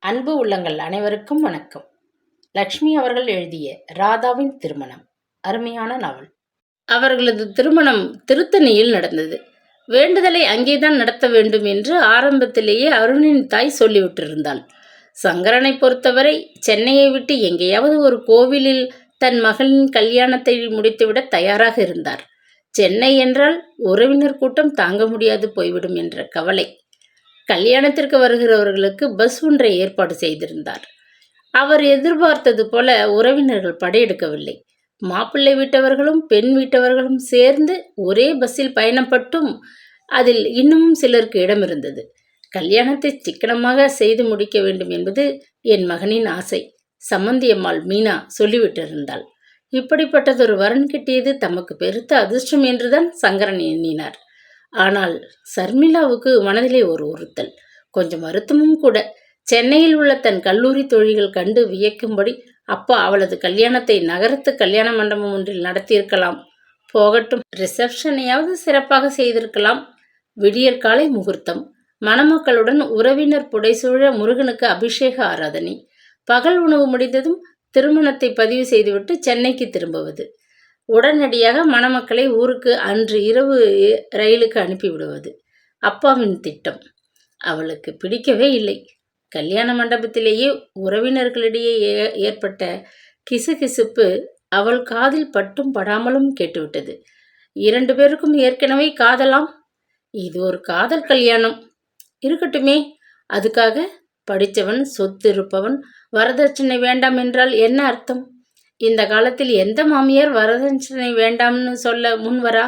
அன்பு உள்ளங்கள் அனைவருக்கும் வணக்கம். லக்ஷ்மி அவர்கள் எழுதிய ராதாவின் திருமணம் அருமையான நாவல். அவர்களது திருமணம் திருத்தணியில் நடந்தது. வேண்டுதலை அங்கேதான் நடத்த வேண்டும் என்று ஆரம்பத்திலேயே அருணின் தாய் சொல்லிவிட்டிருந்தாள். சங்கரனை பொறுத்தவரை சென்னையை விட்டு எங்கேயாவது ஒரு கோவிலில் தன் மகளின் கல்யாணத்தை முடித்துவிட தயாராக இருந்தார். சென்னை என்றால் உறவினர் கூட்டம் தாங்க முடியாது போய்விடும் என்ற கவலை. கல்யாணத்திற்கு வருகிறவர்களுக்கு பஸ் ஒன்றை ஏற்பாடு செய்திருந்தார். அவர் எதிர்பார்த்தது போல உறவினர்கள் படையெடுக்கவில்லை. மாப்பிள்ளை வீட்டவர்களும் பெண் வீட்டவர்களும் சேர்ந்து ஒரே பஸ்ஸில் பயணப்பட்டும் அதில் இன்னமும் சிலருக்கு இடம் இருந்தது. கல்யாணத்தை சிக்கனமாக செய்து முடிக்க வேண்டும் என்பது என் மகனின் ஆசை. சம்மந்தியம்மாள் மீனா சொல்லிவிட்டிருந்தாள். இப்படிப்பட்டதொரு வரன் கிட்டியது தமக்கு பெருத்த அதிர்ஷ்டம் என்றுதான் சங்கரன் எண்ணினார். ஆனால் சர்மிளாவுக்கு மனதிலே ஒரு உறுத்தல், கொஞ்சம் வருத்தமும் கூட. சென்னையில் உள்ள தன் கல்லூரி தோழிகள் கண்டு வியக்கும்படி அப்பா அவளது கல்யாணத்தை நகரத்து கல்யாண மண்டபம் ஒன்றில் நடத்தியிருக்கலாம். போகட்டும், ரிசப்ஷனையாவது சிறப்பாக செய்திருக்கலாம். விடியற் காலை முகூர்த்தம். மணமக்களுடன் உறவினர் புடைசூழ முருகனுக்கு அபிஷேக ஆராதனை. பகல் உணவு முடிந்ததும் திருமணத்தை பதிவு செய்துவிட்டு சென்னைக்கு திரும்புவது. உடனடியாக மணமக்களை ஊருக்கு அன்று இரவு ரயிலுக்கு அனுப்பிவிடுவது அப்பாவின் திட்டம். அவளுக்கு பிடிக்கவே இல்லை. கல்யாண மண்டபத்திலேயே உறவினர்களிடையே ஏற்பட்ட கிசுகிசுப்பு அவள் காதில் பட்டும் படாமலும் கேட்டுவிட்டது. 2 பேருக்கும் ஏற்கனவே காதலாம். இது ஒரு காதல் கல்யாணம். இருக்கட்டுமே, அதுக்காக படித்தவன் சொத்து இருப்பவன் வரதட்சணை வேண்டாம் என்றால் என்ன அர்த்தம்? இந்த காலத்தில் எந்த மாமியார் வரதட்சணை வேண்டாம்னு சொல்ல முன்வரா?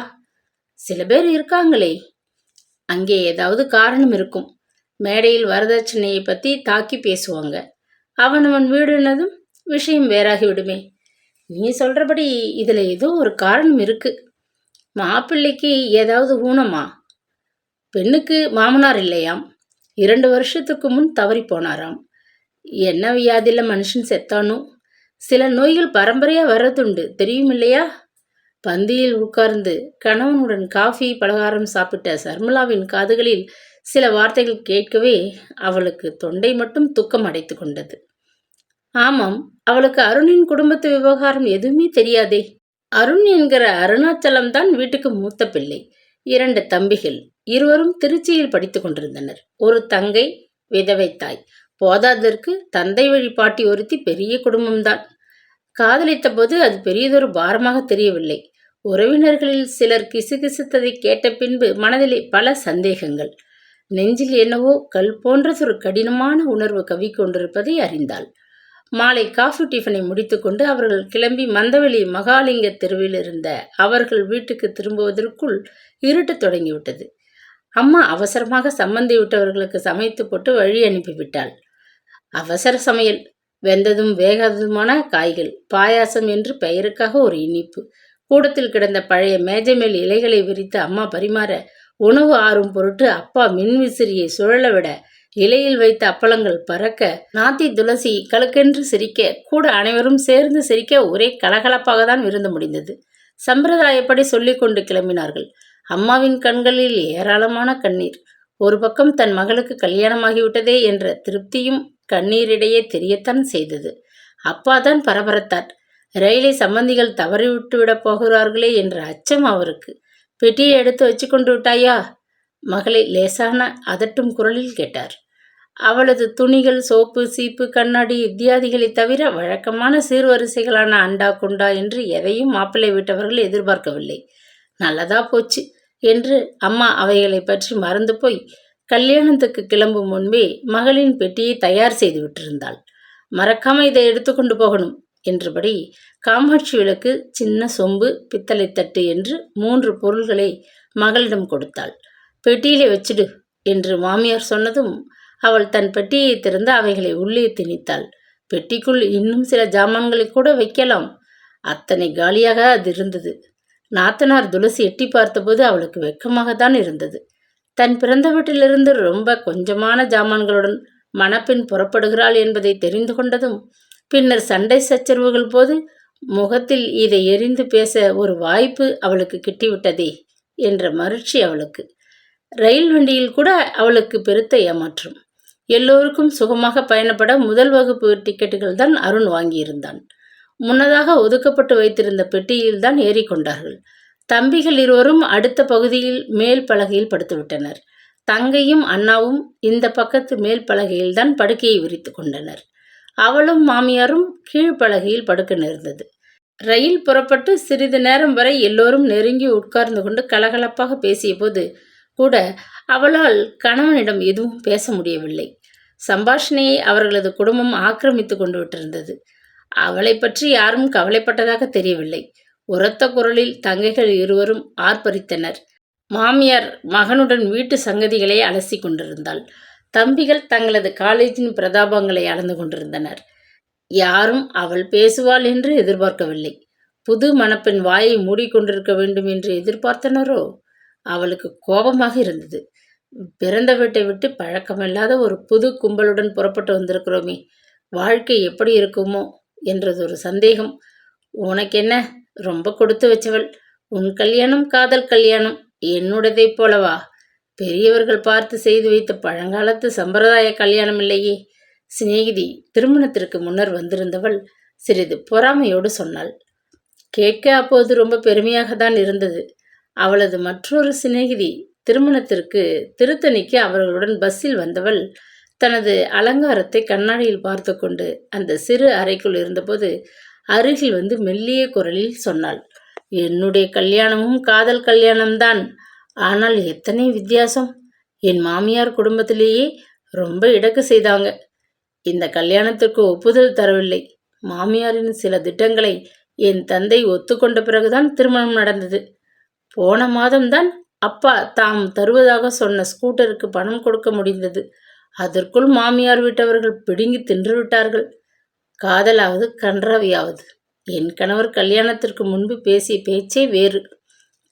சில பேர் இருக்காங்களே. அங்கே ஏதாவது காரணம் இருக்கும். மேடையில் வரதட்சணையை பற்றி தாக்கி பேசுவாங்க. அவனவன் வீடுனதும் விஷயம் வேறாகி விடுமே. நீ சொல்றபடி இதில் ஏதோ ஒரு காரணம் இருக்கு. மாப்பிள்ளைக்கு ஏதாவது ஊனமா? பெண்ணுக்கு மாமனார் இல்லையாம். 2 வருஷத்துக்கு முன் தவறி போனாராம். என்ன வியாதியில் மனுஷன் செத்தானோ? சில நோய்கள் பரம்பரையாக வர்றதுண்டு, தெரியும் இல்லையா? பந்தியில் உட்கார்ந்து கணவனுடன் காஃபி பலகாரம் சாப்பிட்ட சர்மிளாவின் காதுகளில் சில வார்த்தைகள் கேட்கவே அவளுக்கு தொண்டை மட்டும் துக்கம் அடைத்து கொண்டது. ஆமாம், அவளுக்கு அருணின் குடும்பத்து விவகாரம் எதுவுமே தெரியாதே. அருண் என்கிற அருணாச்சலம் தான் வீட்டுக்கு மூத்த பிள்ளை. 2 தம்பிகள், இருவரும் திருச்சியில் படித்து கொண்டிருந்தனர். ஒரு தங்கை, விதவை தாய். போதாதற்கு தந்தை வழி பாட்டி ஒருத்தி. பெரிய குடும்பம்தான். காதலித்த போது அது பெரியதொரு பாரமாக தெரியவில்லை. உறவினர்களில் சிலர் கிசுகிசுத்ததை கேட்ட பின்பு மனதிலே பல சந்தேகங்கள். நெஞ்சில் என்னவோ கல் போன்றதொரு கடினமான உணர்வு கவி கொண்டிருப்பதை அறிந்தாள். மாலை காஃபி டிஃபனை முடித்துக்கொண்டு அவர்கள் கிளம்பி மந்தவெளி மகாலிங்க தெருவில் இருந்த அவர்கள் வீட்டுக்கு திரும்புவதற்குள் இருட்டு தொடங்கிவிட்டது. அம்மா அவசரமாக சம்மந்தி விட்டவர்களுக்கு சமைத்து போட்டு வழி அனுப்பிவிட்டாள். அவசர சமையல். வெந்ததும் வேகாததுமான காய்கள், பாயாசம் என்று பெயருக்காக ஒரு இனிப்பு. கூடத்தில் கிடந்த பழைய மேஜை மேல் இலைகளை விரித்து அம்மா பரிமாற, உணவு ஆறும் பொருட்டு அப்பா மின்விசிறியை சுழல விட, இலையில் வைத்த அப்பளங்கள் பறக்க, நாத்தி துளசி கலக்கென்று சிரிக்க, கூட அனைவரும் சேர்ந்து சிரிக்க ஒரே கலகலப்பாக தான் விருந்து முடிந்தது. சம்பிரதாயப்படி சொல்லிக்கொண்டு கிளம்பினார்கள். அம்மாவின் கண்களில் ஏராளமான கண்ணீர். ஒரு பக்கம் தன் மகளுக்கு கல்யாணமாகிவிட்டதே என்ற திருப்தியும் கண்ணீரிடையே தெரியத்தான் செய்தது. அப்பாதான் பரபரத்தார். ரயிலை சம்பந்திகள் தவறிவிட்டு விடப் போகிறார்களே என்ற அச்சம் அவருக்கு. பெட்டியை எடுத்து வச்சு கொண்டு விட்டாயா? மகளை லேசான அதட்டும் குரலில் கேட்டார். அவளது துணிகள், சோப்பு, சீப்பு, கண்ணாடி இத்தியாதிகளை தவிர வழக்கமான சீர்வரிசைகளான அண்டா குண்டா என்று எதையும் மாப்பிள்ளை விட்டவர்கள் எதிர்பார்க்கவில்லை. நல்லதா போச்சு என்று அம்மா அவைகளை பற்றி மறந்து போய் கல்யாணத்துக்கு கிளம்பும் முன்பே மகளின் பெட்டியை தயார் செய்து விட்டிருந்தாள். மறக்காம இதை எடுத்துக்கொண்டு போகணும் என்றபடி காமாட்சி விளக்கு, சின்ன சொம்பு, பித்தளை தட்டு என்று 3 பொருள்களை மகளிடம் கொடுத்தாள். பெட்டியிலே வச்சிடு என்று மாமியார் சொன்னதும் அவள் தன் பெட்டியை திறந்து அவைகளை உள்ளே திணித்தாள். பெட்டிக்குள் இன்னும் சில ஜாமான்களை கூட வைக்கலாம். அத்தனை காலியாக அது இருந்தது. நாத்தனார் துளசி எட்டி பார்த்தபோது அவளுக்கு வெட்கமாகத்தான் இருந்தது. தன் பிறந்த வீட்டிலிருந்து ரொம்ப கொஞ்சமான ஜாமான்களுடன் மணப்பெண் புறப்படுகிறாள் என்பதை தெரிந்து கொண்டதும், பின்னர் சண்டை சச்சரவுகள் போது முகத்தில் இதை எரிந்து பேச ஒரு வாய்ப்பு அவளுக்கு கிட்டிவிட்டதே என்ற மகிழ்ச்சி அவளுக்கு. ரயில் வண்டியில் கூட அவளுக்கு பெருத்த ஏமாற்றம். எல்லோருக்கும் சுகமாக பயணப்பட முதல் வகுப்பு டிக்கெட்டுகள் தான் அருண் வாங்கியிருந்தான். முன்னதாக ஒதுக்கப்பட்டு வைத்திருந்த பெட்டியில் தான் ஏறிக்கொண்டார்கள். தம்பிகள் இருவரும் அடுத்த பகுதியில் மேல் பலகையில் படுத்துவிட்டனர். தங்கையும் அண்ணாவும் இந்த பக்கத்து மேல் பலகையில் தான் படுக்கையை விரித்து கொண்டனர். அவளும் மாமியாரும் கீழ்ப்பலகையில் படுக்க நேர்ந்தது. ரயில் புறப்பட்டு சிறிது நேரம் வரை எல்லோரும் நெருங்கி உட்கார்ந்து கொண்டு கலகலப்பாக பேசிய போது கூட அவளால் கணவனிடம் எதுவும் பேச முடியவில்லை. சம்பாஷணையை அவர்களது குடும்பம் ஆக்கிரமித்து கொண்டு விட்டிருந்தது. அவளை பற்றி யாரும் கவலைப்பட்டதாக தெரியவில்லை. உரத்த குரலில் தங்கைகள் இருவரும் ஆர்ப்பரித்தனர். மாமியார் மகனுடன் வீட்டு சங்கதிகளை அலசி கொண்டிருந்தாள். தம்பிகள் தங்களது காலேஜின் பிரதாபங்களை அளந்து கொண்டிருந்தனர். யாரும் அவள் பேசுவாள் என்று எதிர்பார்க்கவில்லை. புது மணப்பெண் வாயை மூடிக்கொண்டிருக்க வேண்டும் என்று எதிர்பார்த்தனரோ? அவளுக்கு கோபமாக இருந்தது. பிறந்த வீட்டை விட்டு பழக்கமில்லாத ஒரு புது கும்பலுடன் புறப்பட்டு வந்திருக்கிறோமே, வாழ்க்கை எப்படி இருக்குமோ என்றதொரு சந்தேகம். உனக்கென்ன, ரொம்ப கொடுத்து வச்சவள். உன் கல்யாணம் காதல் கல்யாணம், என்னுடையதைப் போலவா? பெரியவர்கள் பார்த்து செய்து வைத்த பழங்காலத்து சம்பிரதாய கல்யாணம் இல்லையே. சிநேகிதி திருமணத்திற்கு முன்னர் வந்திருந்தவள் சிறிது பொறாமையோடு சொன்னாள். கேட்க அப்போது ரொம்ப பெருமையாகத்தான் இருந்தது. அவளது மற்றொரு சிநேகிதி திருமணத்திற்கு திருத்தணிக்கு அவர்களுடன் பஸ்ஸில் வந்தவள் தனது அலங்காரத்தை கண்ணாடியில் பார்த்து கொண்டு அந்த சிறு அறைக்குள் இருந்தபோது அருகில் வந்து மெல்லிய குரலில் சொன்னாள், என்னுடைய கல்யாணமும் காதல் கல்யாணம்தான். ஆனால் எத்தனை வித்தியாசம். என் மாமியார் குடும்பத்திலேயே ரொம்ப இடக்கு செய்தாங்க. இந்த கல்யாணத்திற்கு ஒப்புதல் தரவில்லை. மாமியாரின் சில திட்டங்களை என் தந்தை ஒத்துக்கொண்ட பிறகுதான் திருமணம் நடந்தது. போன மாதம்தான் அப்பா தாம் தருவதாக சொன்ன ஸ்கூட்டருக்கு பணம் கொடுக்க முடிந்தது. அதற்குள் மாமியார் வீட்டவர்கள் பிடுங்கி தின்றுவிட்டார்கள். காதலாவது கன்றாவியாவது. என் கணவர் கல்யாணத்திற்கு முன்பு பேசிய பேச்சே வேறு.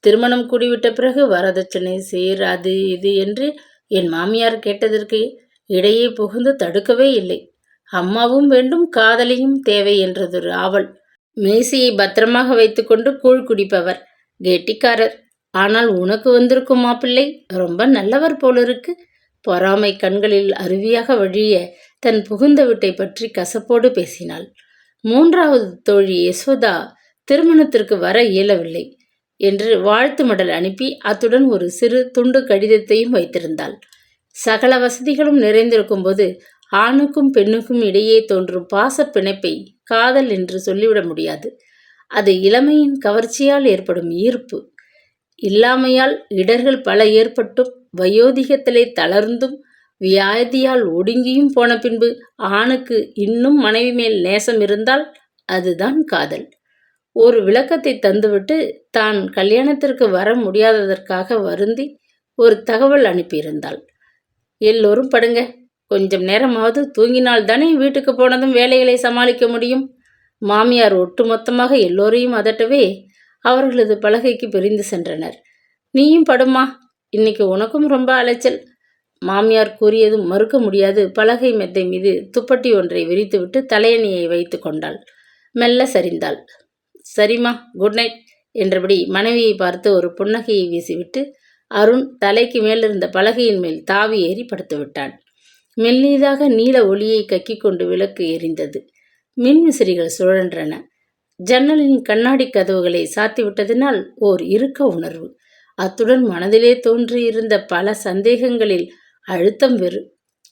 திருமணம் கூடிவிட்ட பிறகு வரதட்சணை சேர் அது இது என்று என் மாமியார் கேட்டதற்கு இடையே புகுந்து தடுக்கவே இல்லை. அம்மாவும் வேண்டும், காதலியும் தேவை என்றதொரு ஆவல். மேசையை பத்திரமாக வைத்துக்கொண்டு கூழ் குடிப்பவர், கெட்டிக்காரர். ஆனால் உனக்கு வந்திருக்கும் மாப்பிள்ளை ரொம்ப நல்லவர் போலிருக்கு. பொறாமை கண்களில் அருவியாக வழிய தன் புகுந்த வீட்டை பற்றி கசப்போடு பேசினாள். மூன்றாவது தோழி யசோதா திருமணத்திற்கு வர இயலவில்லை என்று வாழ்த்து மடல் அனுப்பி அத்துடன் ஒரு சிறு துண்டு கடிதத்தையும் வைத்திருந்தாள். சகல வசதிகளும் நிறைந்திருக்கும் போது ஆணுக்கும் பெண்ணுக்கும் இடையே தோன்றும் பாச பிணைப்பை காதல் என்று சொல்லிவிட முடியாது. அது இளமையின் கவர்ச்சியால் ஏற்படும் ஈர்ப்பு. இல்லாமையால் இடர்கள் பல ஏற்பட்டும் வயோதிகத்திலே தளர்ந்தும் வியாதியால் ஒடுங்கியும் போன பின்பு ஆணுக்கு இன்னும் மனைவி மேல் நேசம் இருந்தால் அதுதான் காதல். ஒரு விளக்கத்தை தந்துவிட்டு தான் கல்யாணத்திற்கு வர முடியாததற்காக வருந்தி ஒரு தகவல் அனுப்பியிருந்தாள். எல்லோரும் படுங்க, கொஞ்சம் நேரமாவது தூங்கினால்தானே வீட்டுக்கு போனதும் வேலைகளை சமாளிக்க முடியும். மாமியார் ஒட்டுமொத்தமாக எல்லோரையும் அதட்டவே அவர்களது பலகைக்கு பிரிந்து சென்றனர். நீயும் படுமா, இன்னைக்கு உனக்கும் ரொம்ப அலைச்சல். மாமியார் கூறியதும் மறுக்க முடியாது பலகை மெத்தை மீது துப்பட்டி ஒன்றை விரித்துவிட்டு தலையணியை வைத்து கொண்டாள். மெல்ல சரிந்தாள். சரிம்மா, குட் நைட் என்றபடி மனைவியை பார்த்து ஒரு புன்னகையை வீசிவிட்டு அருண் தலைக்கு மேலிருந்த பலகையின் மேல் தாவி ஏறி படுத்து விட்டான். மெல்லியதாக நீல ஒளியை கக்கி கொண்டு விளக்கு எரிந்தது. மின்விசிறிகள் சுழன்றன. ஜன்னலின் கண்ணாடி கதவுகளை சாத்திவிட்டதினால் ஓர் இறுக்க உணர்வு. அத்துடன் மனதிலே தோன்றியிருந்த பல சந்தேகங்களில் அழுத்தம் வெறு.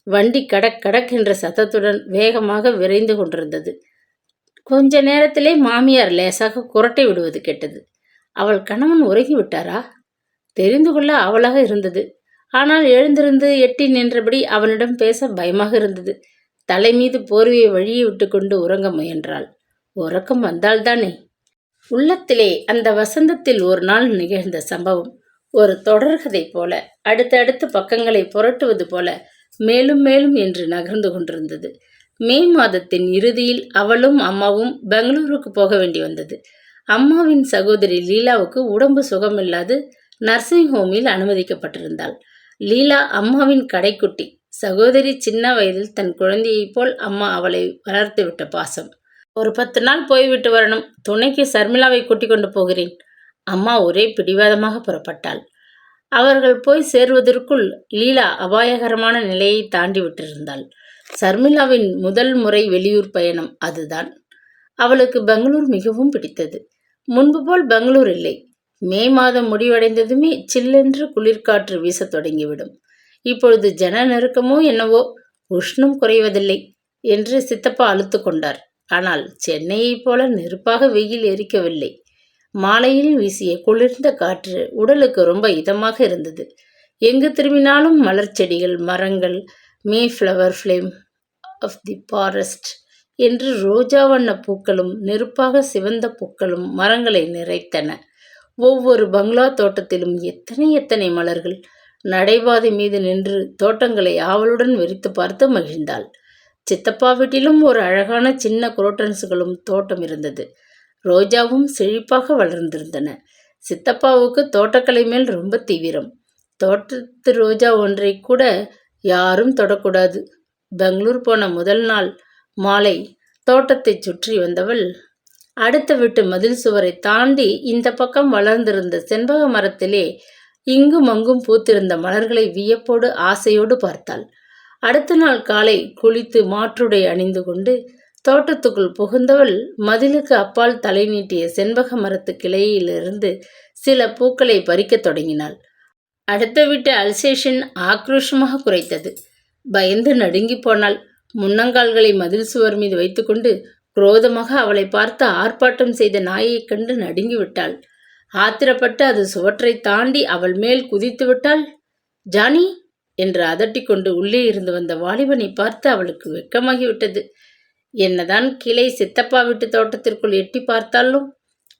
வண்டி கடக் கடக் என்ற சத்தத்துடன் வேகமாக விரைந்து கொண்டிருந்தது. கொஞ்ச நேரத்திலே மாமியார் லேசாக குரட்டை விடுவது கேட்டது. அவள் கணவன் உறங்கிவிட்டாரா? தெரிந்து கொள்ள ஆவலாக இருந்தது. ஆனால் எழுந்திருந்து எட்டி நின்றபடி அவனிடம் பேச பயமாக இருந்தது. தலை மீது போர்வையை வழியை விட்டு கொண்டு உறங்க முயன்றாள். உறக்கம் வந்தால்தானே. உள்ளத்திலே அந்த வசந்தத்தில் ஒரு நாள் நிகழ்ந்த சம்பவம் ஒரு தொடர்கதை போல அடுத்தடுத்து பக்கங்களை புரட்டுவது போல மேலும் மேலும் என்று நகர்ந்து கொண்டிருந்தது. மே மாதத்தின் இறுதியில் அவளும் அம்மாவும் பெங்களூருக்கு போக வேண்டி வந்தது. அம்மாவின் சகோதரி லீலாவுக்கு உடம்பு சுகமில்லாது நர்சிங் ஹோமில் அனுமதிக்கப்பட்டிருந்தாள். லீலா அம்மாவின் கடைக்குட்டி. சகோதரி சின்ன வயதில் தன் குழந்தையைப் போல் அம்மா அவளை வளர்த்து விட்ட பாசம். ஒரு 10 நாள் போய்விட்டு வரணும். துணைக்கு சர்மிளாவை கூட்டிக் கொண்டு போகிறேன். அம்மா ஒரே பிடிவாதமாக புறப்பட்டாள். அவர்கள் போய் சேர்வதற்குள் லீலா அபாயகரமான நிலையை தாண்டி விட்டிருந்தாள். சர்மிளாவின் முதல் முறை வெளியூர் பயணம் அதுதான். அவளுக்கு பெங்களூர் மிகவும் பிடித்தது. முன்பு போல் பெங்களூர் இல்லை. மே மாதம் முடிவடைந்ததுமே சில்லென்று குளிர்காற்று வீசத் தொடங்கிவிடும். இப்பொழுது ஜன நெருக்கமோ என்னவோ, உஷ்ணம் குறைவதில்லை என்று சித்தப்பா அழுத்து கொண்டார். ஆனால் சென்னையைப் போல நெருப்பாக வெயில் எரிக்கவில்லை. மாலையில் வீசிய குளிர்ந்த காற்று உடலுக்கு ரொம்ப இதமாக இருந்தது. எங்கு திரும்பினாலும் மலர் செடிகள், மரங்கள், May flower flame of the forest என்று ரோஜா வண்ண பூக்களும் நெருப்பாக சிவந்த பூக்களும் மரங்களை நிறைத்தன. ஒவ்வொரு பங்களா தோட்டத்திலும் எத்தனை எத்தனை மலர்கள்! நடைபாதை மீது நின்று தோட்டங்களை ஆவலுடன் வெறித்து பார்த்து மகிழ்ந்தாள். சித்தப்பா வீட்டிலும் ஒரு அழகான சின்ன குரோட்டன்ஸுகளும் தோட்டம் இருந்தது. ரோஜாவும் செழிப்பாக வளர்ந்திருந்தன. சித்தப்பாவுக்கு தோட்டக்கலை மேல் ரொம்ப தீவிரம். தோட்டத்து ரோஜா ஒன்றை கூட யாரும் தொடக்கூடாது. பெங்களூர் போன முதல் நாள் மாலை தோட்டத்தை சுற்றி வந்தவள் அடுத்த வீட்டு மதில் சுவரை தாண்டி இந்த பக்கம் வளர்ந்திருந்த செண்பக மரத்திலே இங்கும் அங்கும் பூத்திருந்த மலர்களை வியப்போடு ஆசையோடு பார்த்தாள். அடுத்த நாள் காலை குளித்து மாற்றுடை அணிந்து கொண்டு தோட்டத்துக்குள் புகுந்தவள் மதிலுக்கு அப்பால் தலை நீட்டிய செண்பக மரத்து கிளையிலிருந்து சில பூக்களை பறிக்கத் தொடங்கினாள். அடுத்த வீட்டு அல்சேஷன் ஆக்ரோஷமாக குறைத்தது. பயந்து நடுங்கி போனாள். முன்னங்கால்களை மதில் சுவர் மீது வைத்துக்கொண்டு குரோதமாக அவளை பார்த்து ஆர்ப்பாட்டம் செய்த நாயைக் கண்டு நடுங்கி விட்டாள். ஆத்திரப்பட்டு அது சுவற்றை தாண்டி அவள் மேல் குதித்து விட்டாள். ஜானி என்று அதட்டிக்கொண்டு உள்ளே இருந்து வந்த வாலிபனை பார்த்து அவளுக்கு வெட்கமாகிவிட்டது. என்னதான் கிளை சித்தப்பா வீட்டு தோட்டத்திற்குள் எட்டி பார்த்தாலும்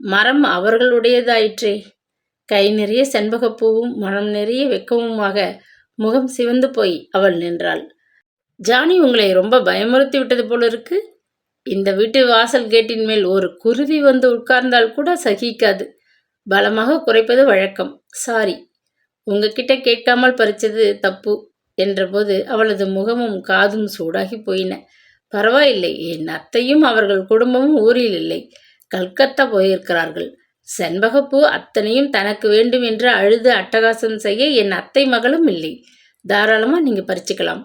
மரம் அவர்களுடையதாயிற்றே. கை நிறைய செண்பகப்பூவும் மனம் நிறைய வெக்கமுமாக முகம் சிவந்து போய் அவள் நின்றாள். ஜானி உங்களை ரொம்ப பயமுறுத்தி விட்டது போல இருக்கு. இந்த வீட்டு வாசல் கேட்டின் மேல் ஒரு குருவி வந்து உட்கார்ந்தால் கூட சகிக்காது. பலமாக குறைப்பது வழக்கம். சாரி, உங்ககிட்ட கேட்காமல் பறிச்சது தப்பு என்றபோது அவளது முகமும் காதும் சூடாகி போயின. பரவாயில்லை, என் அத்தையும் அவர்கள் குடும்பமும் ஊரில் இல்லை, கல்கத்தா போயிருக்கிறார்கள். செண்பகப்பூ அத்தனையும் தனக்கு வேண்டும் என்று அழுது அட்டகாசம் செய்ய என் அத்தை மகளும் இல்லை. தாராளமாக நீங்கள் பறிச்சுக்கலாம்.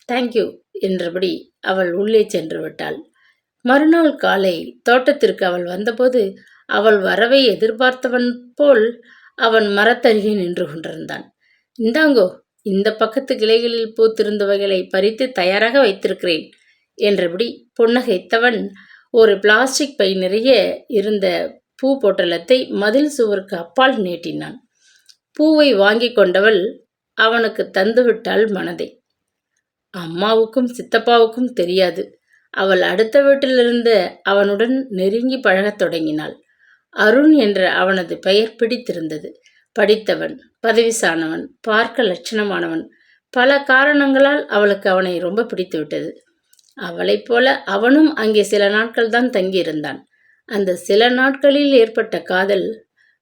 தேங்க்யூ என்றபடி அவள் உள்ளே சென்று விட்டாள். மறுநாள் காலை தோட்டத்திற்கு அவள் வந்தபோது அவள் வரவை எதிர்பார்த்தவன் போல் அவன் மரத்தருகே நின்று கொண்டிருந்தான். இந்தாங்கோ, இந்த பக்கத்து கிளைகளில் பூத்திருந்தவைகளை பறித்து தயாராக வைத்திருக்கிறேன் என்றபடி புன்னகைத்தவன் ஒரு பிளாஸ்டிக் பை நிறைய இருந்த பூ பொட்டலத்தை மதில் சுவருக்கு அப்பால் நீட்டினான். பூவை வாங்கி கொண்டவள் அவனுக்கு தந்துவிட்டாள் மனதை. அம்மாவுக்கும் சித்தப்பாவுக்கும் தெரியாது. அவள் அடுத்த வீட்டிலிருந்த அவனுடன் நெருங்கி பழகத் தொடங்கினாள். அருண் என்ற அவனது பெயர் பிடித்திருந்தது. படித்தவன், பதவி சார்ந்தவன், பார்க்க லட்சணமானவன். பல காரணங்களால் அவளுக்கு அவனை ரொம்ப பிடித்து விட்டது. அவளைப் போல அவனும் அங்கே சில நாட்கள் தான் தங்கியிருந்தான். அந்த சில நாட்களில் ஏற்பட்ட காதல்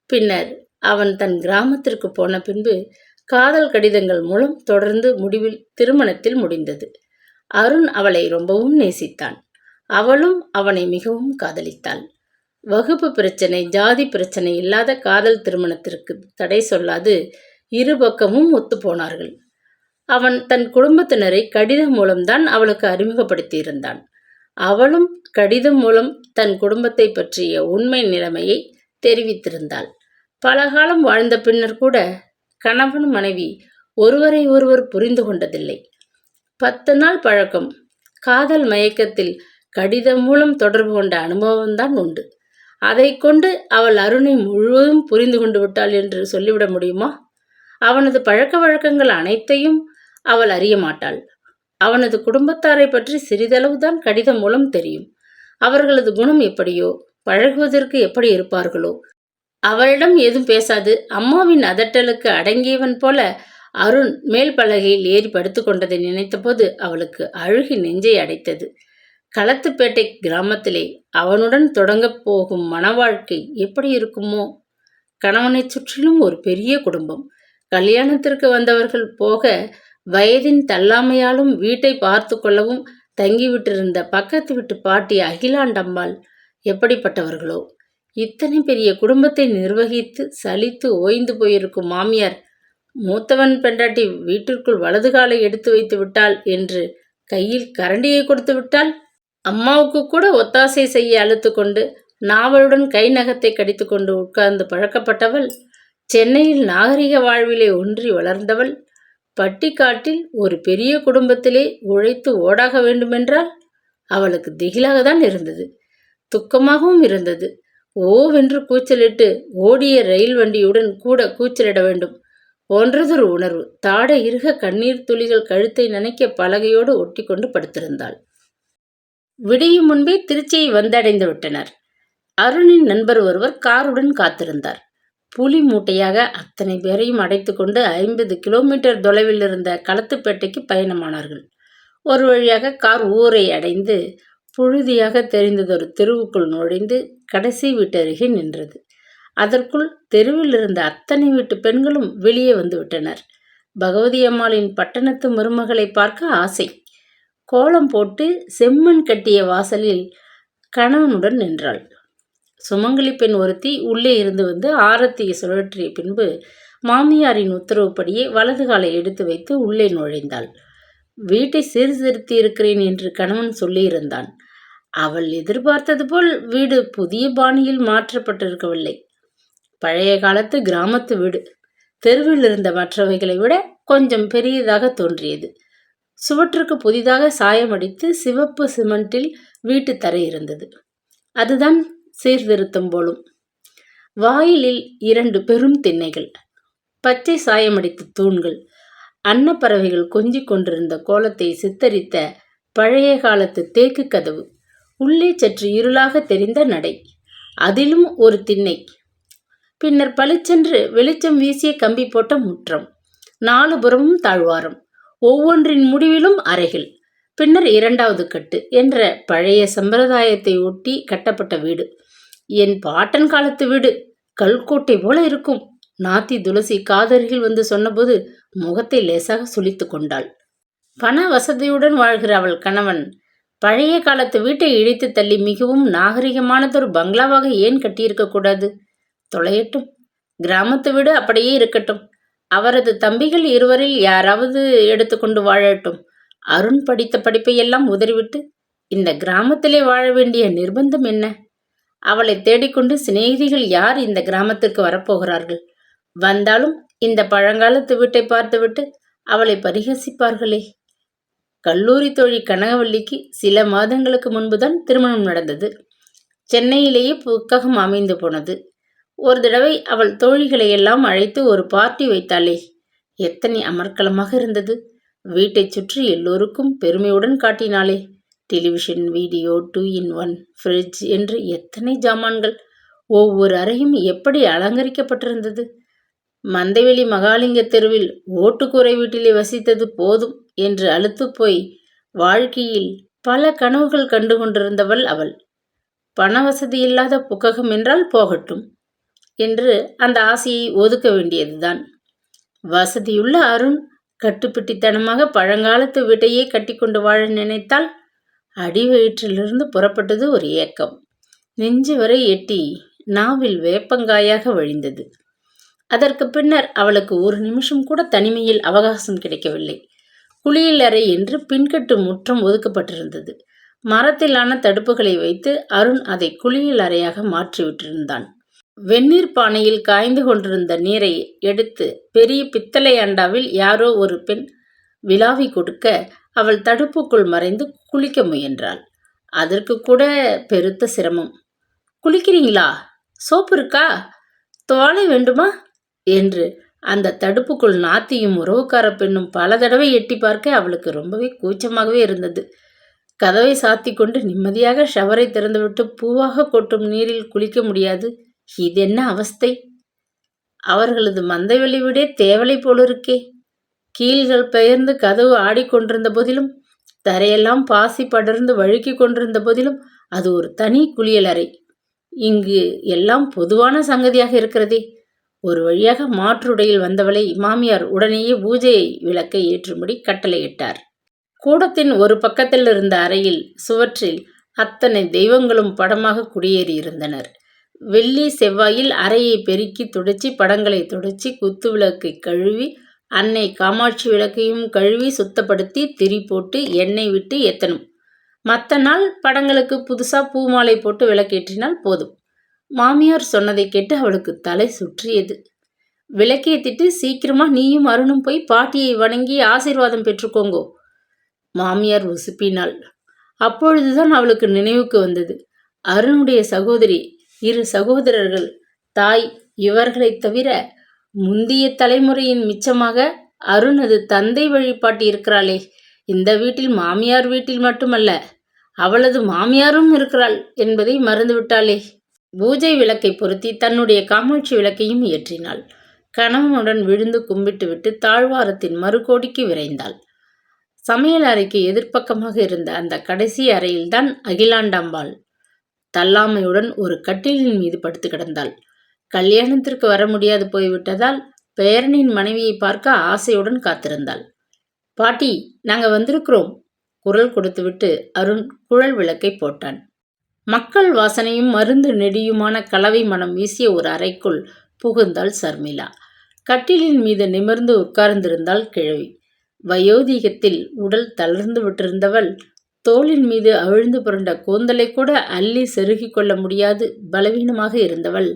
பின்னர் அவன் தன் கிராமத்திற்கு போன பின்பு காதல் கடிதங்கள் மூலம் தொடர்ந்து முடிவில் திருமணத்தில் முடிந்தது. அருண் அவளை ரொம்பவும் நேசித்தான். அவளும் அவனை மிகவும் காதலித்தாள். வகுப்பு பிரச்சனை, ஜாதி பிரச்சனை இல்லாத காதல் திருமணத்திற்கு தடை சொல்லாது இரு பக்கமும் ஒத்துப்போனார்கள். அவன் தன் குடும்பத்தினரை கடிதம் மூலம்தான் அவளுக்கு அறிமுகப்படுத்தியிருந்தான். அவளும் கடிதம் மூலம் தன் குடும்பத்தை பற்றிய உண்மை நிலைமையை தெரிவித்திருந்தாள். பல காலம் வாழ்ந்த பின்னர் கூட கணவன் மனைவி ஒருவரை ஒருவர் புரிந்து கொண்டதில்லை. 10 நாள் பழக்கம், காதல் மயக்கத்தில் கடிதம் மூலம் தொடர்பு கொண்ட அனுபவம்தான் உண்டு. அதை கொண்டு அவள் அருணை முழுவதும் புரிந்து கொண்டு விட்டாள் என்று சொல்லிவிட முடியுமா? அவனது பழக்க வழக்கங்கள் அனைத்தையும் அவள் அறிய மாட்டாள். அவனது குடும்பத்தாரை பற்றி சிறிதளவுதான் கடிதம் மூலம் தெரியும். அவர்களது குணம் எப்படியோ, பழகுவதற்கு எப்படி இருப்பார்களோ. அவளிடம் ஏதும் பேசாது அம்மாவின் அதட்டலுக்கு அடங்கியவன் போல அருண் மேல் பலகையில் ஏறி படுத்து கொண்டதை நினைத்தபோது அவளுக்கு அழுகி நெஞ்சை அடைத்தது. களத்துப்பேட்டை கிராமத்திலே அவனுடன் தொடங்கப் போகும் மனவாழ்க்கை எப்படி இருக்குமோ? கணவனை சுற்றிலும் ஒரு பெரிய குடும்பம். கல்யாணத்திற்கு வந்தவர்கள் போக வயதின் தள்ளாமையாலும் வீட்டை பார்த்து கொள்ளவும் தங்கிவிட்டிருந்த பக்கத்து வீட்டு பாட்டி அகிலாண்டம்மாள் எப்படிப்பட்டவர்களோ! இத்தனை பெரிய குடும்பத்தை நிர்வகித்து சலித்து ஓய்ந்து போயிருக்கும் மாமியார் மூத்தவன் பெண்டாட்டி வீட்டிற்குள் வலது காலை எடுத்து வைத்து விட்டாள் என்று கையில் கரண்டியை கொடுத்து விட்டாள். அம்மாவுக்கு கூட ஒத்தாசை செய்ய அழுத்து கொண்டு நாவலுடன் கை நகத்தை கடித்து கொண்டு உட்கார்ந்து பழக்கப்பட்டவள், சென்னையில் நாகரிக வாழ்விலே ஒன்றி வளர்ந்தவள், பட்டிக்காட்டில் ஒரு பெரிய குடும்பத்திலே உழைத்து ஓடாக வேண்டுமென்றால் அவளுக்கு திகிலாகத்தான் இருந்தது. துக்கமாகவும் இருந்தது. ஓவென்று கூச்சலிட்டு ஓடிய ரயில் வண்டியுடன் கூட கூச்சலிட வேண்டும் போன்றதொரு உணர்வு. தாடை இறுக கண்ணீர் துளிகள் கழுத்தை நனைக்க பலகையோடு ஒட்டி கொண்டு படுத்திருந்தாள். விடியும் முன்பே திருச்சியை வந்தடைந்து விட்டனர். அருணின் நண்பர் ஒருவர் காருடன் காத்திருந்தார். புலி மூட்டையாக அத்தனை பேரையும் அடைத்து கொண்டு 50 கிலோமீட்டர் தொலைவில் இருந்த களத்துப்பேட்டைக்கு பயணமானார்கள். ஒரு வழியாக கார் ஊரை அடைந்து புழுதியாக தெரிந்ததொரு தெருவுக்குள் நுழைந்து கடைசி வீட்டருகே நின்றது. அதற்குள் தெருவில் இருந்த அத்தனை வீட்டு பெண்களும் வெளியே வந்து விட்டனர். பகவதி அம்மாளின் பட்டணத்து மருமகளை பார்க்க ஆசை. கோலம் போட்டு செம்மண் கட்டிய வாசலில் கணவனுடன் நின்றாள். சுமங்கலி பெண் ஒருத்தி உள்ளே இருந்து வந்து ஆரத்தியை சுழற்றிய பின்பு மாமியாரின் உத்தரவுப்படியே வலது காலை எடுத்து வைத்து உள்ளே நுழைந்தாள். வீட்டை சீர்திருத்தி இருக்கிறேன் என்று கணவன் சொல்லியிருந்தான். அவள் எதிர்பார்த்தது போல் வீடு புதிய பாணியில் மாற்றப்பட்டிருக்கவில்லை. பழைய காலத்து கிராமத்து வீடு. தெருவில் இருந்த மற்றவைகளை விட கொஞ்சம் பெரியதாக தோன்றியது. சுவற்றுக்கு புதிதாக சாயமடித்து சிவப்பு சிமெண்டில் வீட்டு தரை இருந்தது. அதுதான் சீர்திருத்தம் போலும். வாயிலில் 2 பெரும் திண்ணைகள், பச்சை சாயமடித்த தூண்கள், அன்னப்பறவைகள் கொஞ்சிக் கொண்டிருந்த கோலத்தை சித்தரித்த பழைய காலத்து தேக்கு கதவு, உள்ளே சற்று இருளாக தெரிந்த நடை, அதிலும் ஒரு திண்ணை, பின்னர் பளிச்சென்று வெளிச்சம் வீசிய கம்பி போட்ட முற்றம், 4 புறமும் தாழ்வாரம், ஒவ்வொன்றின் முடிவிலும் அறைகள், பின்னர் 2வது கட்டு என்ற பழைய சம்பிரதாயத்தை ஒட்டி கட்டப்பட்ட வீடு. என் பாட்டன் காலத்து வீடு, கல்கோட்டை போல இருக்கும். நாத்தி துளசி காதருகில் வந்து சொன்னபோது முகத்தை லேசாக சுளித்து கொண்டாள். பண வசதியுடன் வாழ்கிற அவள் கணவன் பழைய காலத்து வீட்டை இடித்து தள்ளி மிகவும் நாகரிகமானதொரு பங்களாவாக ஏன் கட்டியிருக்க கூடாது? தொலையட்டும், கிராமத்து வீடு அப்படியே இருக்கட்டும். அவரது தம்பிகள் இருவரில் யாராவது எடுத்துக்கொண்டு வாழட்டும். அருண் படித்த படிப்பையெல்லாம் உதறிவிட்டு இந்த கிராமத்திலே வாழ வேண்டிய நிர்பந்தம் என்ன? அவளை தேடிக்கொண்டு சிநேகிதிகள் யார் இந்த கிராமத்திற்கு வரப்போகிறார்கள்? வந்தாலும் இந்த பழங்காலத்து வீட்டை பார்த்துவிட்டு அவளை பரிகசிப்பார்களே. கல்லூரி தோழி கனகவல்லிக்கு சில மாதங்களுக்கு முன்புதான் திருமணம் நடந்தது. சென்னையிலேயே புக்ககம் அமைந்து போனது. ஒரு தடவை அவள் தோழிகளை எல்லாம் அழைத்து ஒரு பார்ட்டி வைத்தாளே, எத்தனை அமர்க்கலமாக இருந்தது. வீட்டை சுற்றி எல்லோருக்கும் பெருமையுடன் காட்டினாளே. டெலிவிஷன், வீடியோ, 2 in 1, ஃப்ரிட்ஜ் என்று எத்தனை ஜாமான்கள். ஒவ்வொரு அறையும் எப்படி அலங்கரிக்கப்பட்டிருந்தது. மந்தைவெளி மகாலிங்க தெருவில் ஓட்டுக்கூரை வீட்டிலே வசித்தது போதும் என்று அலுத்து போய் வாழ்க்கையில் பல கனவுகள் கண்டு கொண்டிருந்தவள் அவள். பண வசதியில்லாத புக்ககம் என்றால் போகட்டும் என்று அந்த ஆசையை ஒதுக்க வேண்டியதுதான். வசதியுள்ள அருண் கட்டுப்பிட்டித்தனமாக பழங்காலத்து வீட்டையே கட்டிக்கொண்டு வாழ நினைத்தால் அடிவயிற்றிலிருந்து புறப்பட்டது ஒரு ஏக்கம். நெஞ்சு வரை எட்டி நாவில் வேப்பங்காயாக வழிந்தது. அதற்கு பின்னர் அவளுக்கு ஒரு நிமிஷம் கூட தனிமையில் அவகாசம் கிடைக்கவில்லை. குளியல் அறை என்று பின்கட்டு முற்றம் ஒதுக்கப்பட்டிருந்தது. மரத்திலான தடுப்புகளை வைத்து அருண் அதை குளியல் அறையாக மாற்றிவிட்டிருந்தான். வெந்நீர் பானையில் காய்ந்து கொண்டிருந்த நீரை எடுத்து பெரிய பித்தளை அண்டாவில் யாரோ ஒரு பெண் விலாவி கொடுக்க அவள் தடுப்புக்குள் மறைந்து குளிக்க முயன்றாள். அதற்கு கூட பெருத்த சிரமம். குளிக்கிறீங்களா? சோப்பு இருக்கா? துவாலை வேண்டுமா என்று அந்த தடுப்புக்குள் நாத்தியும் உறவுக்கார பெண்ணும் பல தடவை எட்டி பார்க்க அவளுக்கு ரொம்பவே கூச்சமாகவே இருந்தது. கதவை சாத்தி கொண்டு நிம்மதியாக ஷவரை திறந்துவிட்டு பூவாக கொட்டும் நீரில் குளிக்க முடியாது. இதென்ன அவஸ்தை! அவர்களது மந்தைவெளி வீடே தேவலை போலிருக்கே. கீழ்கள் பெயர்ந்து கதவு ஆடிக்கொண்டிருந்த போதிலும், தரையெல்லாம் பாசி படர்ந்து வழுக்கி கொண்டிருந்த போதிலும் அது ஒரு தனி குளியலறை. இங்கு எல்லாம் பொதுவான சங்கதியாக இருக்கிறதே. ஒரு வழியாக மாற்றுடையில் வந்தவளை மாமியார் உடனேயே பூஜை விளக்கை ஏற்றும்படி கட்டளையிட்டார். கூடத்தின் ஒரு பக்கத்தில் இருந்த அறையில் சுவற்றில் அத்தனை தெய்வங்களும் படமாக குடியேறியிருந்தனர். வெள்ளி செவ்வாயில் அறையை பெருக்கி துடைச்சி படங்களை துடைச்சி குத்து விளக்கை கழுவி அன்னை காமாட்சி விளக்கையும் கழுவி சுத்தப்படுத்தி திரி போட்டு எண்ணெய் விட்டு ஏற்றணும். மற்ற நாள் படங்களுக்கு புதுசா பூ மாலை போட்டு விளக்கேற்றினால் போதும். மாமியார் சொன்னதை கேட்டு அவளுக்கு தலை சுற்றியது. விளக்கேத்திட்டு சீக்கிரமா நீயும் அருணும் போய் பாட்டியை வணங்கி ஆசீர்வாதம் பெற்றுக்கோங்கோ. மாமியார் உசுப்பினாள். அப்பொழுதுதான் அவளுக்கு நினைவுக்கு வந்தது. அருணுடைய சகோதரி, 2 சகோதரர்கள், தாய், இவர்களைத் தவிர முந்திய தலைமுறையின் மிச்சமாக அருணது தந்தை வழிபாட்டி இருக்கிறாளே. இந்த வீட்டில் மாமியார் வீட்டில் மட்டுமல்ல, அவளது மாமியாரும் இருக்கிறாள் என்பதை மறந்துவிட்டாளே. பூஜை விளக்கை பொருத்தி தன்னுடைய காமாட்சி விளக்கையும் ஏற்றினாள். கணவனுடன் விழுந்து கும்பிட்டுவிட்டு தாழ்வாரத்தின் மறுகோடிக்கு விரைந்தாள். சமையல் அறைக்கு எதிர்ப்பக்கமாக இருந்த அந்த கடைசி அறையில்தான் அகிலாண்டாம்பாள் தள்ளாமையுடன் ஒரு கட்டிலின் மீது படுத்து கிடந்தாள். கல்யாணத்திற்கு வர முடியாது போய்விட்டதால் பேரனின் மனைவியை பார்க்க ஆசையுடன் காத்திருந்தாள். பாட்டி, நாங்க வந்திருக்கிறோம், குரல் கொடுத்துவிட்டு அருண் குழல் விளக்கை போட்டான். மக்கள் வாசனையும் மருந்து நெடியுமான கலவை மனம் வீசிய ஒரு அறைக்குள் புகுந்தாள் சர்மிளா. கட்டிலின் மீது நிமிர்ந்து உட்கார்ந்திருந்தாள் கிழவி. வயோதிகத்தில் உடல் தளர்ந்து விட்டிருந்தவள் தோளின் மீது அவிழ்ந்து புரண்ட கூந்தலை கூட அள்ளி செருகிக் கொள்ள முடியாது பலவீனமாக இருந்தவள்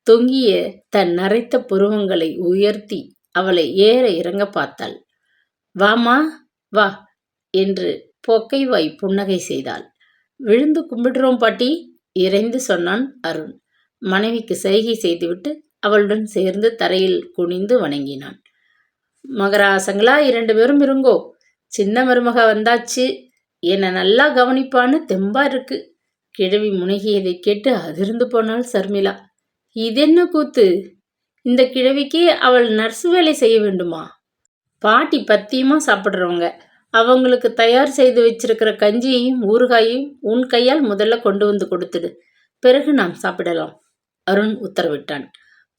தொங்கிய தன் நரைத்த புருவங்களை உயர்த்தி அவளை ஏற இறங்க பார்த்தாள். வாமா வா என்று பொக்கைவாய் புன்னகை செய்தாள். விழுந்து கும்பிடுறோம் பாட்டி, இறைந்து சொன்னான் அருண். மனைவிக்கு சைகை செய்துவிட்டு அவளுடன் சேர்ந்து தரையில் குனிந்து வணங்கினான். மகராசங்களா 2 பேரும் இருங்கோ, சின்ன மருமக வந்தாச்சு, என்னை நல்லா கவனிப்பான்னு தெம்பா இருக்கு. கிழவி முனகியதை கேட்டு அதிர்ந்து போனாள் சர்மிளா. இதென்ன கூத்து? இந்த கிழவிக்கு அவள் நர்ஸ் வேலை செய்ய வேண்டுமா? பாட்டி பத்தியமா சாப்பிட்றவங்க, அவங்களுக்கு தயார் செய்து வச்சிருக்கிற கஞ்சியையும் ஊறுகாயையும் உன் கையால் முதல்ல கொண்டு வந்து கொடுத்துடு, பிறகு நாம் சாப்பிடலாம், அருண் உத்தரவிட்டான்.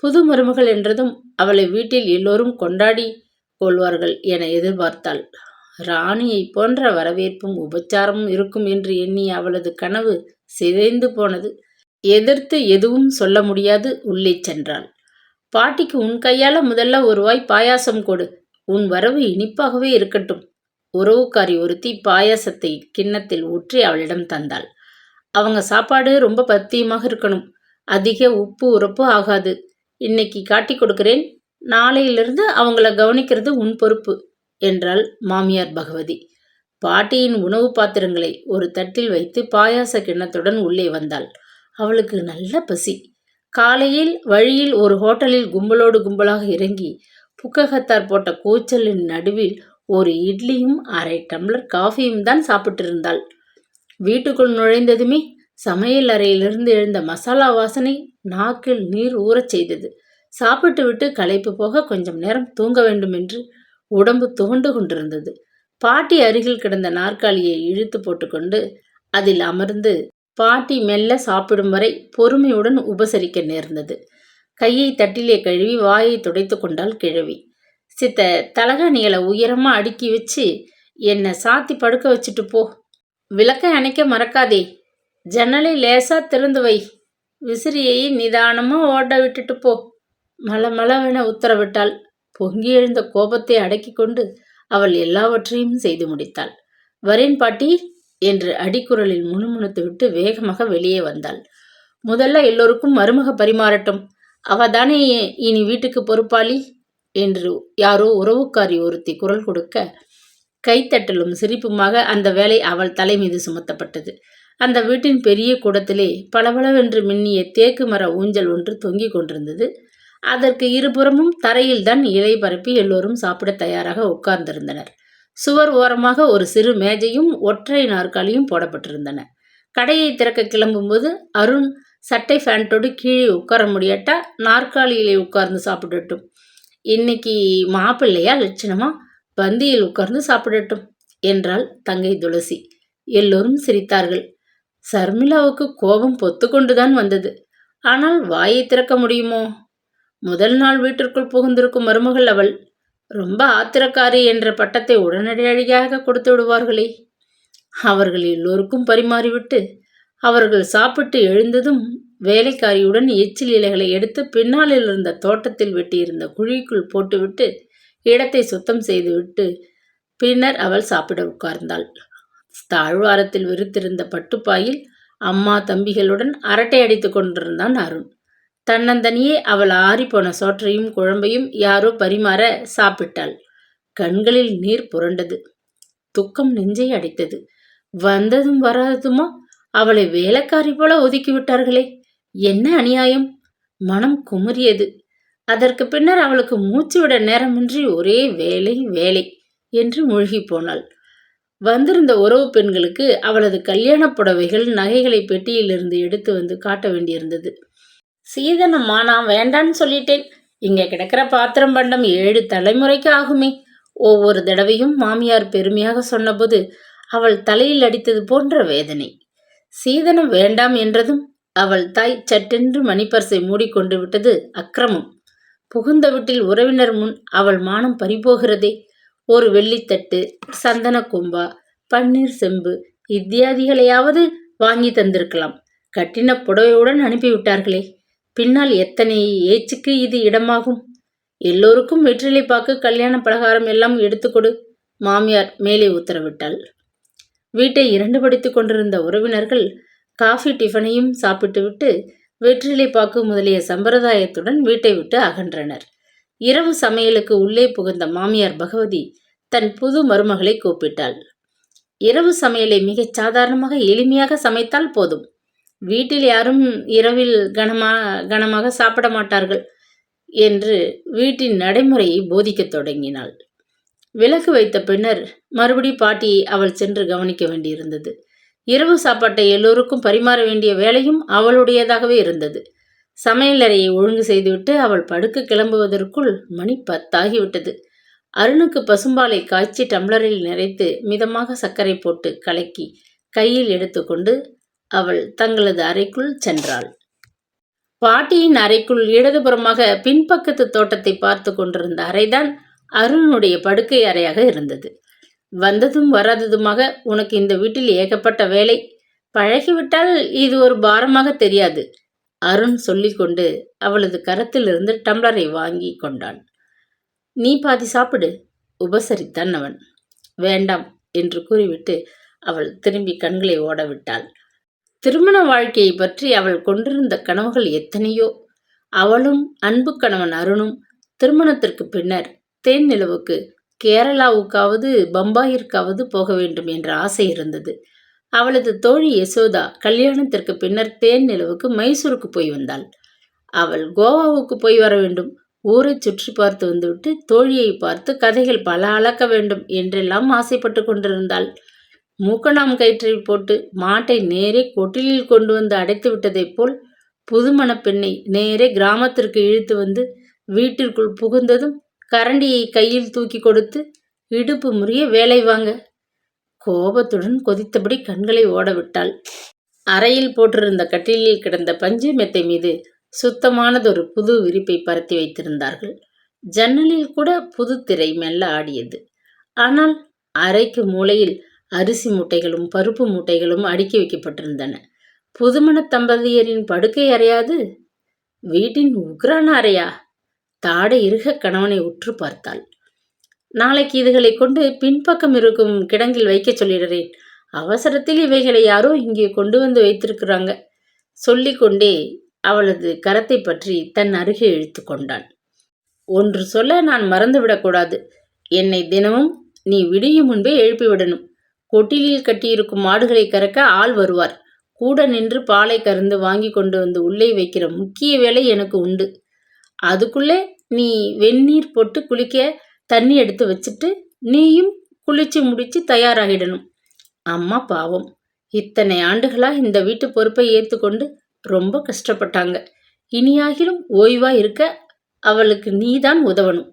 புது மருமகள் என்றதும் அவளை வீட்டில் எல்லோரும் கொண்டாடி கொள்வார்கள் என எதிர்பார்த்தாள். ராணியை போன்ற வரவேற்பும் உபச்சாரமும் இருக்கும் என்று எண்ணிய அவளது கனவு சிதைந்து போனது. எதிர்த்து எதுவும் சொல்ல முடியாது உள்ளே சென்றாள். பாட்டிக்கு உன் கையால முதல்ல ஒரு வாய் பாயாசம் கொடு, உன் வரவு இனிப்பாகவே இருக்கட்டும். உறவுக்காரி ஒருத்தி பாயாசத்தை கிண்ணத்தில் ஊற்றி அவளிடம் தந்தாள். அவங்க சாப்பாடு ரொம்ப பத்தியமாக இருக்கணும், அதிக உப்பு உரப்பு ஆகாது. இன்னைக்கு காட்டி கொடுக்கிறேன், நாளையிலிருந்து அவங்கள கவனிக்கிறது உன் பொறுப்பு என்றாள் மாமியார் பகவதி. பாட்டியின் உணவு பாத்திரங்களை ஒரு தட்டில் வைத்து பாயாச கிண்ணத்துடன் உள்ளே வந்தாள். அவளுக்கு நல்ல பசி. காலையில் வழியில் ஒரு ஹோட்டலில் கும்பலோடு கும்பலாக இறங்கி புக்ககத்தார் போட்ட கூச்சலின் நடுவில் ஒரு இட்லியும் 1/2 டம்ளர் காஃபியும் தான் சாப்பிட்டிருந்தாள். வீட்டுக்குள் நுழைந்ததுமே சமையல் அறையிலிருந்து எழுந்த மசாலா வாசனை நாக்கில் நீர் ஊறச் செய்தது. சாப்பிட்டு விட்டு களைப்பு போக கொஞ்சம் நேரம் தூங்க வேண்டும் என்று உடம்பு துவண்டு கொண்டிருந்தது. பாட்டி அருகில் கிடந்த நாற்காலியை இழுத்து போட்டுக்கொண்டு அதில் அமர்ந்து பாட்டி மெல்ல சாப்பிடும் வரை பொறுமையுடன் உபசரிக்க நேர்ந்தது. கையை தட்டிலே கழுவி வாயை துடைத்து கொண்டாள் கிழவி. சித்த தலகாணிகளை உயரமா அடுக்கி வச்சு என்னை சாத்தி படுக்க வச்சுட்டு போ. விளக்கை அணைக்க மறக்காதே. ஜன்னலை லேசா திறந்து வை. விசிறியை நிதானமா ஓட விட்டுட்டு போ. மளமளவென உத்தரவிட்டாள். பொங்கி எழுந்த கோபத்தை அடக்கி கொண்டு அவள் எல்லாவற்றையும் செய்து முடித்தாள். வரேன் பாட்டி என்று அடிக்குரலில் முணுமுணுத்து விட்டு வேகமாக வெளியே வந்தாள். முதல்ல எல்லோருக்கும் மருமக பரிமாறட்டும், அவதானே இனி வீட்டுக்கு பொறுப்பாளி என்று யாரோ உறவுக்காரி ஒருத்தி குரல் கொடுக்க கைத்தட்டலும் சிரிப்புமாக அந்த வேலை அவள் தலை மீது சுமத்தப்பட்டது. அந்த வீட்டின் பெரிய கூடத்திலே பளபளவென்று மின்னிய தேக்கு மர ஊஞ்சல் ஒன்று தொங்கிக் கொண்டிருந்தது. அதற்கு இருபுறமும் தரையில்தான் இலை பரப்பி எல்லோரும் சாப்பிட தயாராக உட்கார்ந்திருந்தனர். சுவர் ஓரமாக ஒரு சிறு மேஜையும் ஒற்றை நாற்காலியும் போடப்பட்டிருந்தன. கடையை திறக்க கிளம்பும்போது அருண் சட்டை ஃபேண்டோடு கீழே உட்கார முடியாட்டா நாற்காலியிலே உட்கார்ந்து சாப்பிடட்டும், இன்னைக்கு மாப்பிள்ளையா லட்சணமா பந்தியில் உட்கார்ந்து சாப்பிடட்டும் என்றாள் தங்கை துளசி. எல்லோரும் சிரித்தார்கள். சர்மிளாவுக்கு கோபம் பொத்து கொண்டுதான் வந்தது. ஆனால் வாயை திறக்க முடியுமோ? முதல் நாள் வீட்டிற்குள் புகுந்திருக்கும் மருமகள் அவள். ரொம்ப ஆத்திரக்காரி என்ற பட்டத்தை உடனடியாக கொடுத்து விடுவார்களே. அவர்கள் எல்லோருக்கும் பரிமாறிவிட்டு அவர்கள் சாப்பிட்டு எழுந்ததும் வேலைக்காரியுடன் எச்சில் இலைகளை எடுத்து பின்னாலில் இருந்த தோட்டத்தில் வெட்டியிருந்த குழிக்குள் போட்டுவிட்டு இடத்தை சுத்தம் செய்துவிட்டு பின்னர் அவள் சாப்பிட உட்கார்ந்தாள். தாழ்வாரத்தில் விரித்திருந்த பட்டுப்பாயில் அம்மா தம்பிகளுடன் அரட்டை அடித்துக் கொண்டிருந்தான் அருண். தன்னந்தனியே அவள் ஆறிப்போன சோற்றையும் குழம்பையும் யாரோ பரிமாற சாப்பிட்டாள். கண்களில் நீர் புரண்டது. துக்கம் நெஞ்சை அடைத்தது. வந்ததும் வராததுமா அவளை வேலைக்காரி போல ஒதுக்கிவிட்டார்களே, என்ன அநியாயம்! மனம் குமுறியது. அதற்கு பின்னர் அவளுக்கு மூச்சுவிட நேரமின்றி ஒரே வேலை வேலை என்று மூழ்கி போனாள். வந்திருந்த உறவு பெண்களுக்கு அவளது கல்யாண புடவைகள் நகைகளை பெட்டியிலிருந்து எடுத்து வந்து காட்ட வேண்டியிருந்தது. சீதனம்மா, நான் வேண்டான்னு சொல்லிட்டேன். இங்க கிடக்கிற பாத்திரம் பண்டம் 7 தலைமுறைக்கு ஆகுமே. ஒவ்வொரு தடவையும் மாமியார் பெருமையாக சொன்னபோது அவள் தலையில் அடித்தது போன்ற வேதனை. சீதனம் வேண்டாம் என்றதும் அவள் தாய் சட்டென்று மணிப்பர்சை மூடிக்கொண்டு விட்டது அக்கிரமம். புகுந்த வீட்டில் உறவினர் முன் அவள் மானம் பறிபோகிறதே. ஒரு வெள்ளித்தட்டு, சந்தன கொம்பா, பன்னீர் செம்பு இத்தியாதிகளையாவது வாங்கி தந்திருக்கலாம். கட்டின புடவையுடன் அனுப்பிவிட்டார்களே. பின்னால் எத்தனை ஏச்சுக்கு இது இடமாகும்? எல்லோருக்கும் வெற்றிலை பாக்கு, கல்யாண பலகாரம் எல்லாம் எடுத்துக்கொடு. மாமியார் மேலே உத்தரவிட்டாள். வீட்டை 2 படித்துக் கொண்டிருந்த உறவினர்கள் காஃபி டிஃபனையும் சாப்பிட்டுவிட்டு வெற்றிலை பாக்கு முதலிய சம்பிரதாயத்துடன் வீட்டை விட்டு அகன்றனர். இரவு சமையலுக்கு உள்ளே புகுந்த மாமியார் பகவதி தன் புது மருமகளை கூப்பிட்டாள். இரவு சமையலை மிகச் சாதாரணமாக எளிமையாக சமைத்தால் போதும். வீட்டில் யாரும் இரவில் கனமாக சாப்பிட மாட்டார்கள் என்று வீட்டின் நடைமுறையை போதிக்கத் தொடங்கினாள். விளக்கு வைத்த பின்னர் மறுபடி பாட்டியை அவள் சென்று கவனிக்க வேண்டியிருந்தது. இரவு சாப்பாட்டை எல்லோருக்கும் பரிமாற வேண்டிய வேலையும் அவளுடையதாகவே இருந்தது. சமையலறையை ஒழுங்கு செய்துவிட்டு அவள் படுக்க கிளம்புவதற்குள் மணி 10 ஆகிவிட்டது. அருணுக்கு பசும்பாலை காய்ச்சி டம்ளரில் நிறைத்து மிதமாக சர்க்கரை போட்டு கலக்கி கையில் எடுத்துக்கொண்டு அவள் தங்களது அறைக்குள் சென்றாள். பாட்டியின் அறைக்குள் இடதுபுறமாக பின்பக்கத்து தோட்டத்தை பார்த்து கொண்டிருந்த அறைதான் அருணுடைய படுக்கை அறையாக இருந்தது. வந்ததும் வராததுமாக உனக்கு இந்த வீட்டில் ஏகப்பட்ட வேலை, பழகிவிட்டால் இது ஒரு பாரமாக தெரியாது அருண் சொல்லிக்கொண்டு அவளது கரத்திலிருந்து டம்ளரை வாங்கி கொண்டான். நீ பாதி சாப்பிடு, உபசரித்தான் அவன். வேண்டாம் என்று கூறிவிட்டு அவள் திரும்பி கண்களை ஓடவிட்டாள். திருமண வாழ்க்கையை பற்றி அவள் கொண்டிருந்த கனவுகள் எத்தனையோ. அவளும் அன்பு கணவன் அருணும் திருமணத்திற்கு பின்னர் தேன் நிலவுக்கு, கேரளாவுக்காவது பம்பாயிற்காவது போக வேண்டும் என்ற ஆசை இருந்தது. அவளது தோழி யசோதா கல்யாணத்திற்கு பின்னர் தேன் நிலவுக்கு மைசூருக்கு போய் வந்தாள். அவள் கோவாவுக்கு போய் வர வேண்டும், ஊரை சுற்றி பார்த்து வந்துவிட்டு தோழியை பார்த்து கதைகள் பல அளக்க வேண்டும் என்றெல்லாம் ஆசைப்பட்டு கொண்டிருந்தாள். மூக்கணாம் கயிற்றை போட்டு மாட்டை நேரே கொட்டிலில் கொண்டு வந்து அடைத்து விட்டதைப் போல் புதுமண பெண்ணை நேரே கிராமத்திற்கு இழுத்து வந்து வீட்டிற்குள் புகுந்ததும் கரண்டியை கையில் தூக்கி கொடுத்து இடுப்பு முறிய வேலை வாங்க. கோபத்துடன் கொதித்தபடி கண்களை ஓடவிட்டாள். அறையில் போட்டிருந்த கட்டிலில் கிடந்த பஞ்சு மெத்தை மீது சுத்தமானதொரு புது விரிப்பை பரத்தி வைத்திருந்தார்கள். ஜன்னலில் கூட புது திரை மெல்ல ஆடியது. ஆனால் அறைக்கு மூலையில் அரிசி மூட்டைகளும் பருப்பு மூட்டைகளும் அடுக்கி வைக்கப்பட்டிருந்தன. புதுமண தம்பதியரின் படுக்கை அறையாது? வீட்டின் உக்ரான அறையா? தாடை இறுக கணவனை உற்று பார்த்தாள். நாளைக்கு இதுகளை கொண்டு பின்பக்கம் இருக்கும் கிடங்கில் வைக்க சொல்லிடுறேன். அவசரத்தில் இவைகளை யாரோ இங்கே கொண்டு வந்து வைத்திருக்கிறாங்க சொல்லிக்கொண்டே அவளது கரத்தை பற்றி தன் அருகே இழுத்து கொண்டான். ஒன்று சொல்ல நான் மறந்துவிடக்கூடாது. என்னை தினமும் நீ விடியும் முன்பே எழுப்பிவிடணும். கொட்டிலில் கட்டியிருக்கும் மாடுகளை கறக்க ஆள் வருவார். கூட நின்று பாலை கறந்து வாங்கி கொண்டு வந்து உள்ளே வைக்கிற முக்கிய வேலை எனக்கு உண்டு. அதுக்குள்ளே நீ வெந்நீர் போட்டு குளிக்க தண்ணி எடுத்து வச்சுட்டு நீயும் குளிச்சு முடிச்சு தயாராகிடணும். அம்மா பாவம், இத்தனை ஆண்டுகளா இந்த வீட்டு பொறுப்பை ஏற்றுக்கொண்டு ரொம்ப கஷ்டப்பட்டாங்க. இனியாகிலும் ஓய்வா இருக்க அவளுக்கு நீதான் உதவணும்.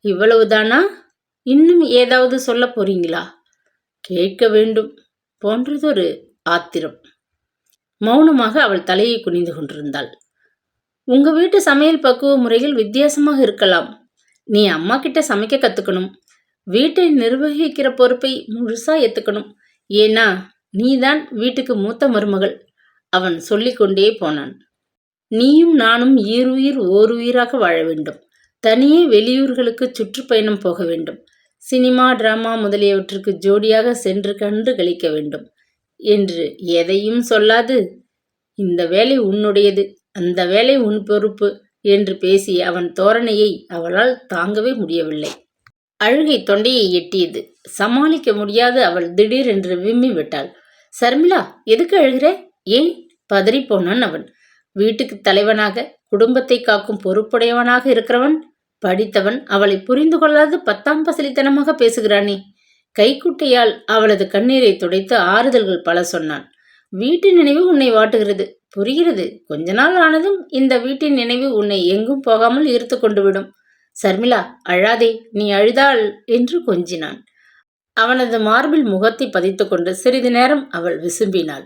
இவ்வளவுதானா? இன்னும் ஏதாவது சொல்ல போறீங்களா? கேட்க வேண்டும் போன்றதொரு ஆத்திரம். மௌனமாக அவள் தலையை குனிந்து கொண்டிருந்தாள். உங்க வீட்டு சமையல் பக்குவ முறைகள் வித்தியாசமாக இருக்கலாம். நீ அம்மா கிட்ட சமைக்க கத்துக்கணும். வீட்டை நிர்வகிக்கிற பொறுப்பை முழுசா ஏத்துக்கணும். ஏன்னா நீதான் வீட்டுக்கு மூத்த மருமகள். அவன் சொல்லிக்கொண்டே போனான். நீயும் நானும் ஈருயிர் ஓருயிராக வாழ வேண்டும். தனியே வெளியூர்களுக்கு சுற்றுப்பயணம் போக வேண்டும். சினிமா, டிராமா முதலியவற்றுக்கு ஜோடியாக சென்று கண்டு களிக்க வேண்டும் என்று எதையும் சொல்லாது, இந்த வேலை உன்னுடையது, அந்த வேலை உன் பொறுப்பு என்று பேசிய அவன் தோரணையை அவளால் தாங்கவே முடியவில்லை. அழுகை தொண்டையை எட்டியது. சமாளிக்க முடியாது அவள் திடீரென்று விம்மி விட்டாள். சர்மிளா, எதுக்கு அழுகிற? ஏன்? பதறிப்போனான் அவன். வீட்டுக்கு தலைவனாக, குடும்பத்தை காக்கும் பொறுப்புடையவனாக இருக்கிறவன், படித்தவன், அவளை புரிந்து கொள்ளாது 10ஆம் பசலித்தனமாக பேசுகிறானே. கைக்குட்டையால் அவளது கண்ணீரை துடைத்து ஆறுதல்கள் பல சொன்னான். வீட்டு நினைவு உன்னை வாட்டுகிறது, புரிகிறது. கொஞ்ச நாள் ஆனதும் இந்த வீட்டின் நினைவு உன்னை எங்கும் போகாமல் ஈர்த்து கொண்டு விடும். சர்மிளா, அழாதே, நீ அழுதாள் என்று கொஞ்சினான். அவனது மார்பில் முகத்தை பதித்து கொண்டு சிறிது நேரம் அவள் விசும்பினாள்.